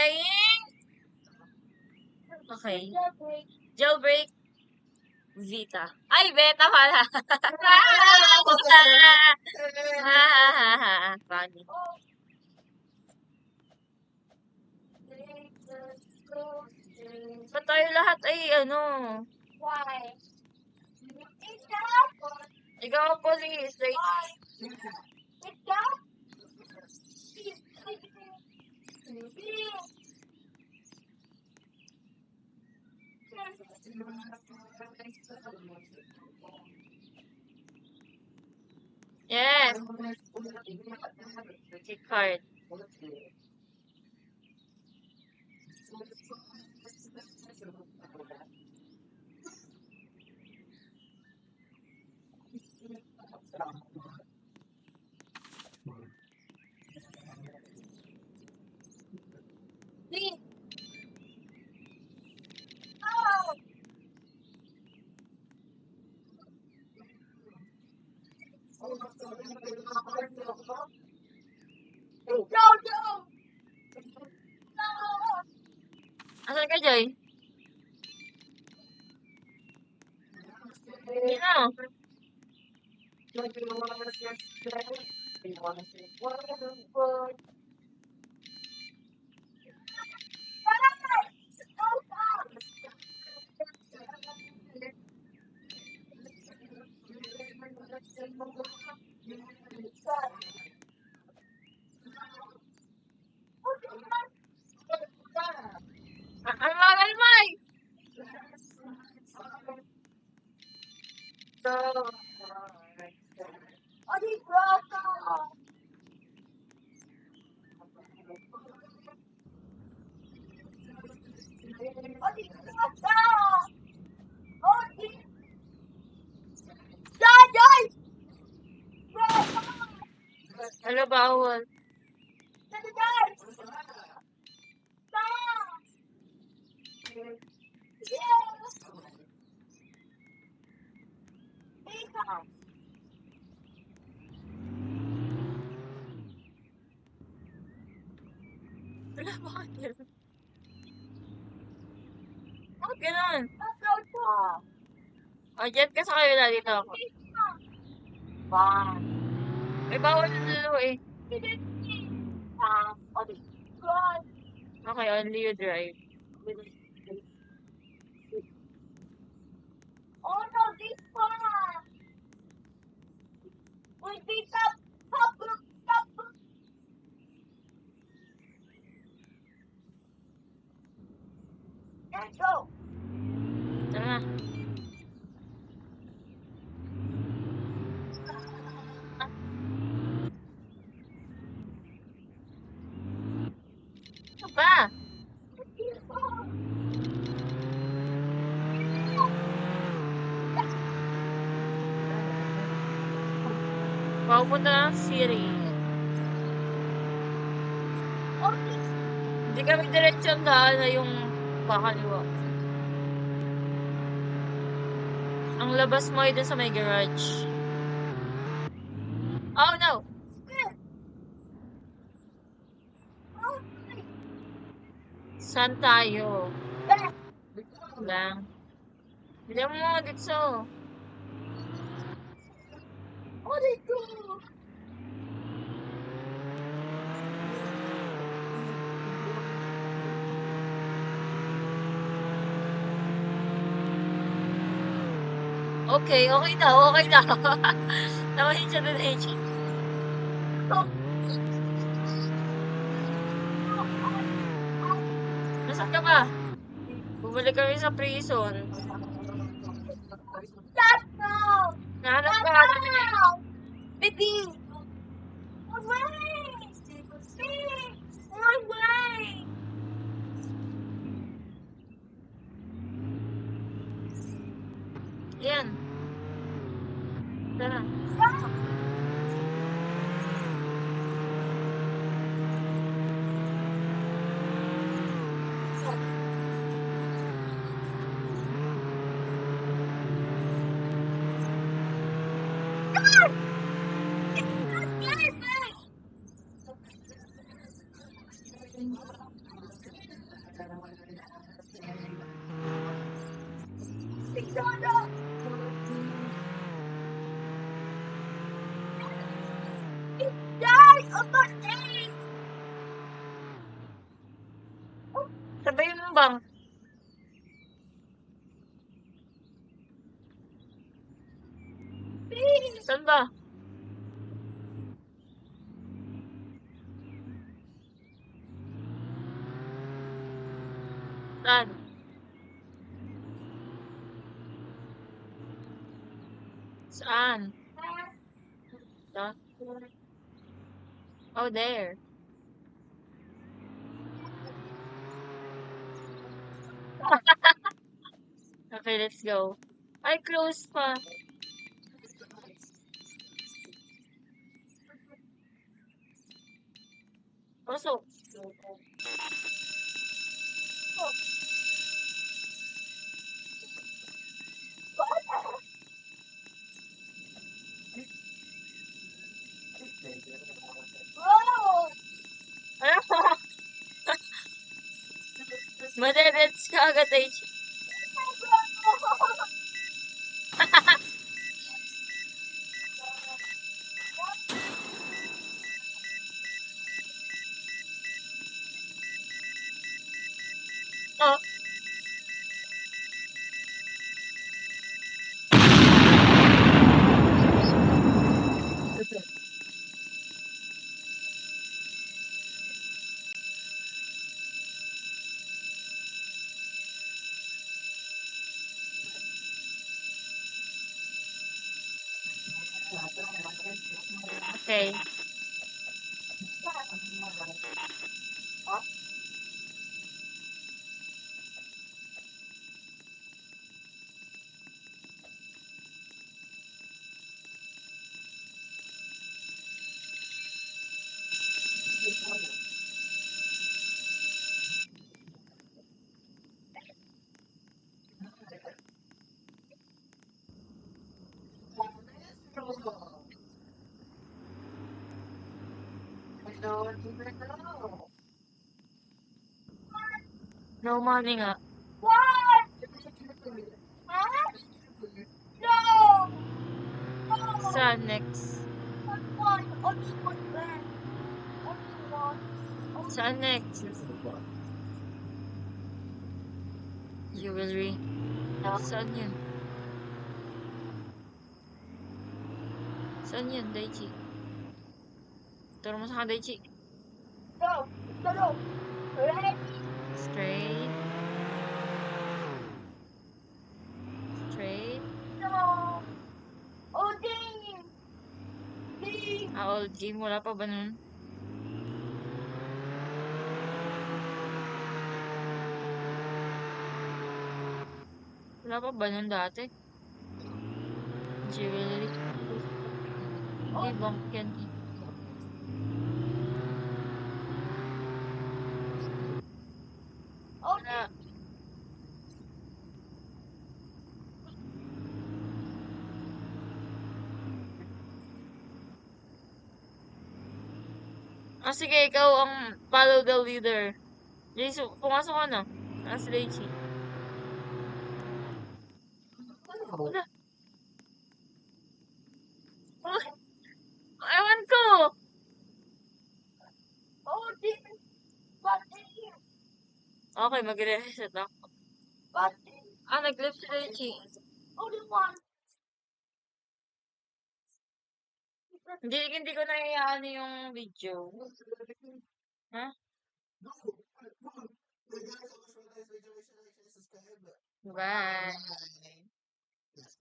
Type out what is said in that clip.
playing? Okay. Jailbreak Vita. Ay, beta pala. Funny. Ba't tayo lahat ay ano? Why? Ikaw ang police. Like, yes. Key card. Asan ka, Joy? Sino? Almay! Hello, bawal. Wala, bakit ganun? Bakit ganun? O, dyan ka sa kayo dito ako. May bawal na dalawa eh. Okay, only you drive. Oh no, this one will be top. Let's go. Tara. Ano ba? Papunta na ng Siri. Hindi kami diretsyon daan na yung pakaliwa. Ang labas mo ay dun sa may garage. Oh no! Saan tayo? Lang. Bilang mo dito. Oh, they go. Okay, okay na, okay na. Naman siya dun eh. Nasaan ka ba? Bumalik kami sa prison. Stop now. Nahanap ka namin eh. Baby. One way. One way. Yan. Tara. tumbang. Saan ba? Saan? Saan? Saan? Oh, there. Okay, let's go. Ay, close pa. Pasok. Oh! Ano? Madedets ka agad, H. Oh, okay. No money nga. What? Huh? No! No! Saan next? One. Only one band. Only one. Only Saan next? Jewelry. Saan yun? Saan yun, Daichi? Turo mo sa akin, Daichi. go. Go. Ready? Straight. Straight. No. Oh, dang. Dang. Old game. Wala pa ba nun? Wala pa ba nun dati? Jewelry. Hindi, bank yan eh. Oh, Wala. Ah, sige, ikaw ang follow the leader. Jaisu, pumasok ka na. Si Daichi. Wala. Oh, ewan ko! oh, dang. But dang. Okay, magre-reset ako. But dang. Ah, nag-left si Daichi. Only one. Hindi ko naiyaano yung video. Ha? Bye.